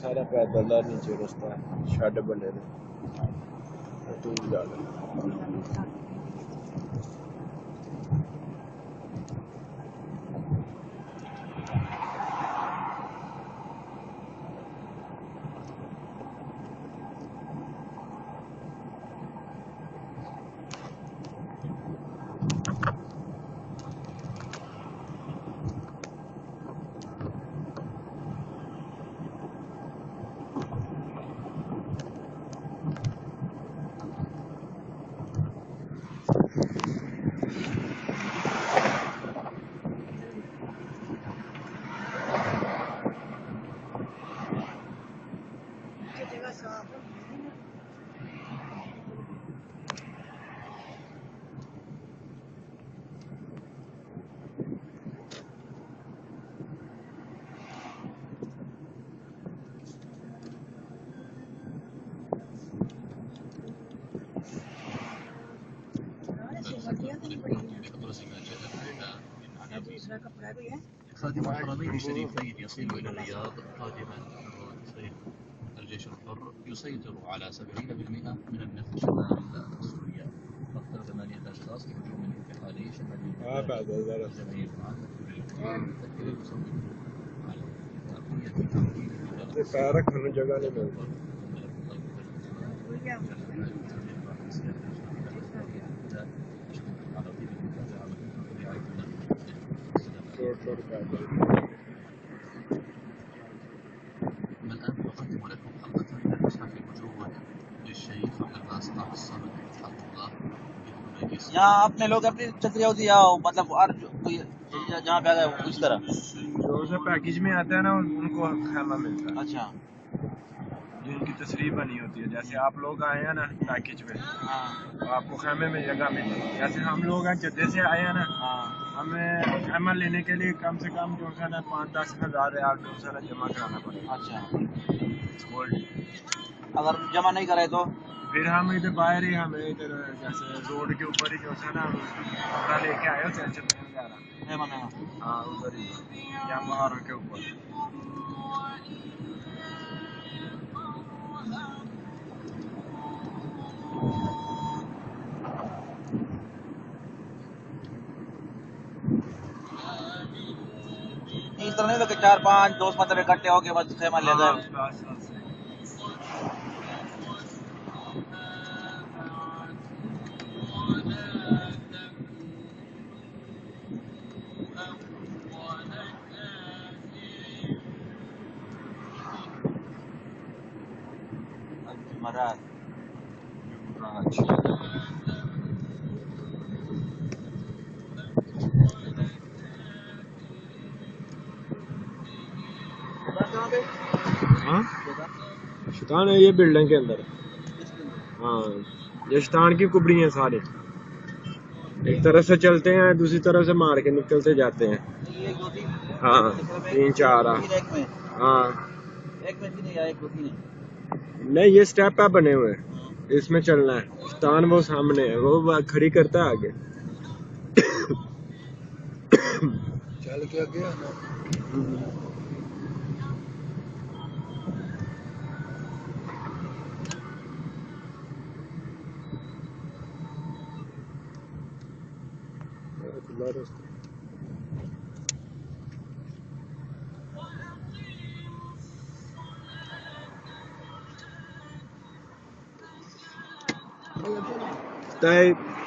सारा पैदल दा नीचे रास्ता शैड बने दे तू जा خادم الحرمين الشريفين يصل إلى الرياض قادما من صيف الجيش الحر يسيطر على 70% من النفط الشمال سوريا. أخطر 8 أشخاص بهجوم انتقالي شمال بعد ذلك جماهير المتفكر يصوت على اتفاقية تعديل पैरक हर जगह नहीं मिलता شور पैदल الآن أقدم لكم حلقة من المتحف المجود للشيخ عبد الباسط الصمد حفظه الله بدون यहाँ अपने लोग अपनी छतरी होती है मतलब और जहाँ पे आ गए उस तरह जो से पैकेज में आता है ना उनको खाना मिलता है अच्छा जिनकी तस्वीर बनी होती है जैसे आप लोग आए हैं ना पैकेज में तो आपको खेमे में जगह मिलेगी जैसे हम लोग हैं जद्दे से आए हैं ना हमें खेमा लेने के लिए कम से कम जो है ना 5-10 हज़ार रियाल जो है ना जमा कराना पड़ेगा अच्छा गोल्ड अगर जमा नहीं करे तो फिर हम इधर बाहर ही हमें इधर जैसे रोड के ऊपर ही जो है ना कपड़ा लेके आए हो टेंशन नहीं जा रहा हाँ उधर ही या पहाड़ों के ऊपर इस तरह नहीं तो कि 4-5 दोस्त मतलब इकट्ठे होके बस खेमा ले गए मराद शैतान है ये बिल्डिंग के अंदर हाँ ये शैतान की कुबड़ी है सारे एक तरफ से चलते हैं दूसरी तरफ से मार के निकलते जाते हैं हाँ 3-4 हाँ एक में नहीं एक नहीं ये स्टेप है बने हुए इसमें चलना है शैतान वो सामने है वो खड़ी करता है आगे चल के आगे आना रास्ता